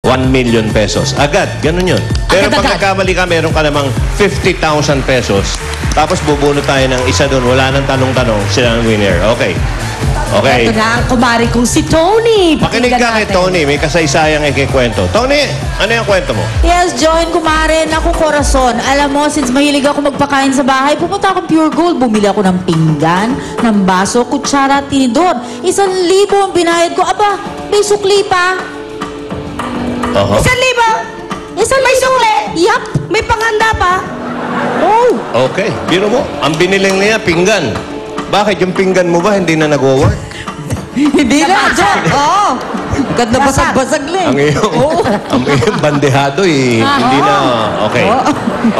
1 million pesos. Agad, ganun yun. Pero pag nagkamali ka, meron ka namang 50,000 pesos. Tapos bubunot tayo ng isa doon. Wala nang tanong-tanong. Sila ang winner. Okay. Okay. Ito na ang kumari kong si Tony. Makinig ka kay Tony. May kasaysayang ikikwento. Tony, ano yung kwento mo? Yes, John, kumare, naku, corazon. Alam mo, since mahilig ako magpakain sa bahay, pupunta akong Pure Gold. Bumili ako ng pinggan, ng baso, kutsara, tinidor. 1,000 ang binayad ko. Aba, may sukli pa. 1,000? May sukli? Yup. May panghanda pa? Oh. Okay. Biro mo, ang biniling niya, pinggan. Bakit yung pinggan mo ba hindi na nag-work? Hindi na, John. Oo. Ganda basag-basag lang. Ang iyong bandehado hindi na, okay.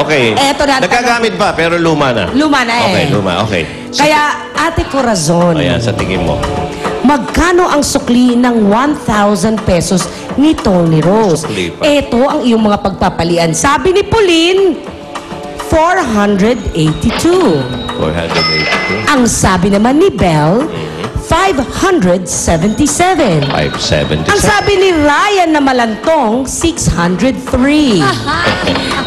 Okay. Eto na. Nagkagamit pa, pero luma na. Luma na eh. Okay, luma, okay. Kaya, Ate Corazon, Ayan, sa tingin mo. magkano ang sukli ng 1,000 pesos ni Tony Rose? Sukli pa. Ito ang iyong mga pagpapalian. Sabi ni Pauline, 482. 482. Ang sabi naman ni Belle, 577. 577. Ang sabi ni Ryan na malantong, 603.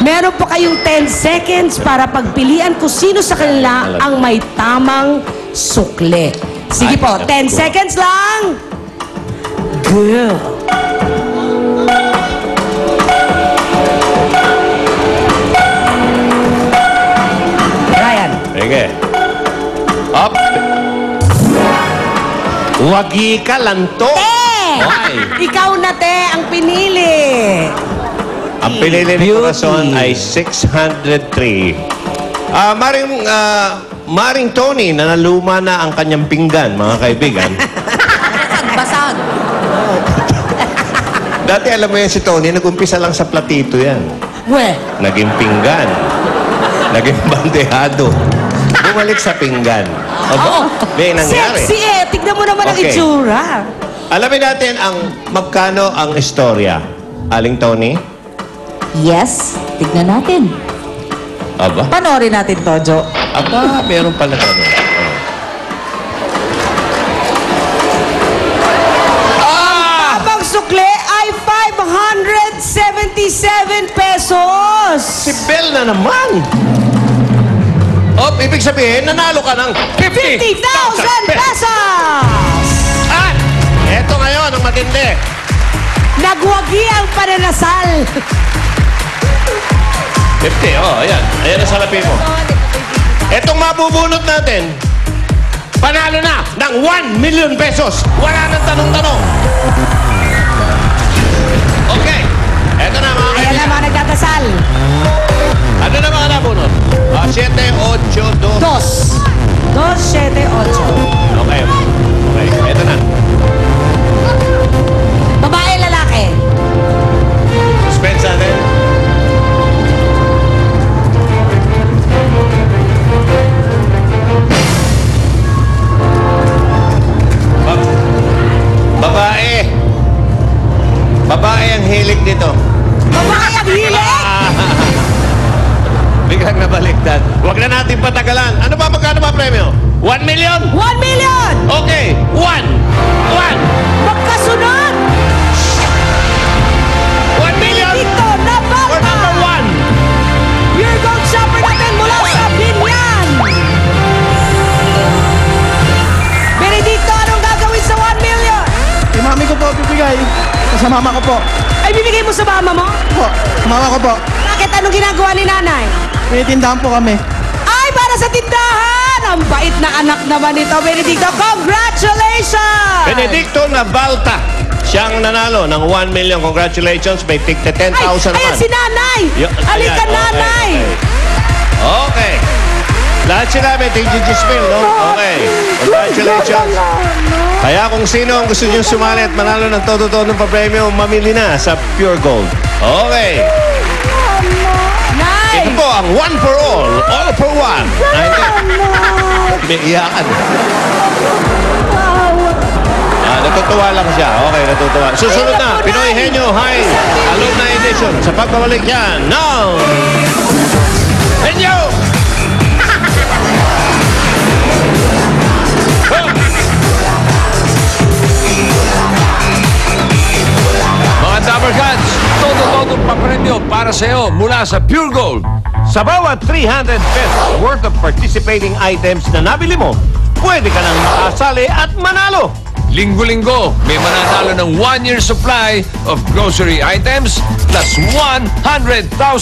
Meron pa kayong 10 seconds para pagpilian kung sino sa kanila ang may tamang sukli. Sige po, 10 seconds lang. Girl. Ryan. Sige. Up. Wagi ka lanto. Why? Ikaw na, te, ang pinili. Ang pinili ni Corazon ay 603. Maring Tony, nanaluma na ang kanyang pinggan, mga kaibigan. Basag. Dati alam mo yan si Tony, nag-umpisa lang sa platito yan. We. Naging pinggan. Naging bandehado. Bumalik sa pinggan. Aba, may nangyari. Sexy eh. Tignan mo naman ang Okay. itsura. Alamin natin magkano ang istorya. Aling Tony? Yes, tignan natin. Aba? Panoorin natin to, Jo. Aba, meron pala gano'n. Ang sukli ay 577 pesos. Si Bel na naman! Ibig sabihin, nanalo ka ng 50,000 pesos! At, eto ngayon ang matindi. Nagwagi ang pananasal. 50, ayan. Ayan ang salapi mo. Etong mabubunot natin, panalo na ng 1 million pesos. Wala nang tanong-tanong. Okay. Eto na mga Ayan kaibigan. na mga nagdadasal. Ano na mga nabunot? 7, 8, 2. 2, 7, 8. Okay. Okay. Eto na. Babae, lalaki. Suspense natin. Babae. Babae ang hilig dito. Babae ang hilig. Biglang nabaliktad. Huwag na natin patagalan. Ano ba magkano ba premyo? 1 million? 1 million. Okay. 1. Magkasunod. 1 million Dito na for number 1. Pure Gold Shopper natin mula sa Binyan. Benedicto, anong gagawin sa 1 million? Kay mami ko po bibigay. Sa mama ko po. Ay, bibigay mo sa mama mo? Po, sa mama ko po. Bakit? Anong ginagawa ni nanay? May tindahan po kami. Ay, para sa tindahan! Ang bait na anak naman ito, Benedicto. Congratulations! Benedicto Nabalta. Siyang nanalo ng 1 million. Congratulations. May tigte 10,000 Ayan naman. si nanay! Halika, Ayan, nanay! Okay. Lahat sila may tig-Gismil, no? Okay. Congratulations. Kaya kung sino ang gusto nyo sumali at manalo ng todo-todo ng papremyo, mamili na sa Pure Gold. Okay. Nay! Ito po ang one for all for one. May iyakan. Natutuwa lang siya. Okay, natutuwa. Susunod na, Pinoy Henyo High Alumni Edition. Sa pagbabalik yan, now! Henyo! Mga Dapper Cats, bagong papremyo para sa iyo mula sa Pure Gold. Sa bawat 300 pesos worth of participating items na nabili mo, pwede ka nang makasali at manalo. Linggo-linggo, may mananalo ng 1-year supply of grocery items plus 100,000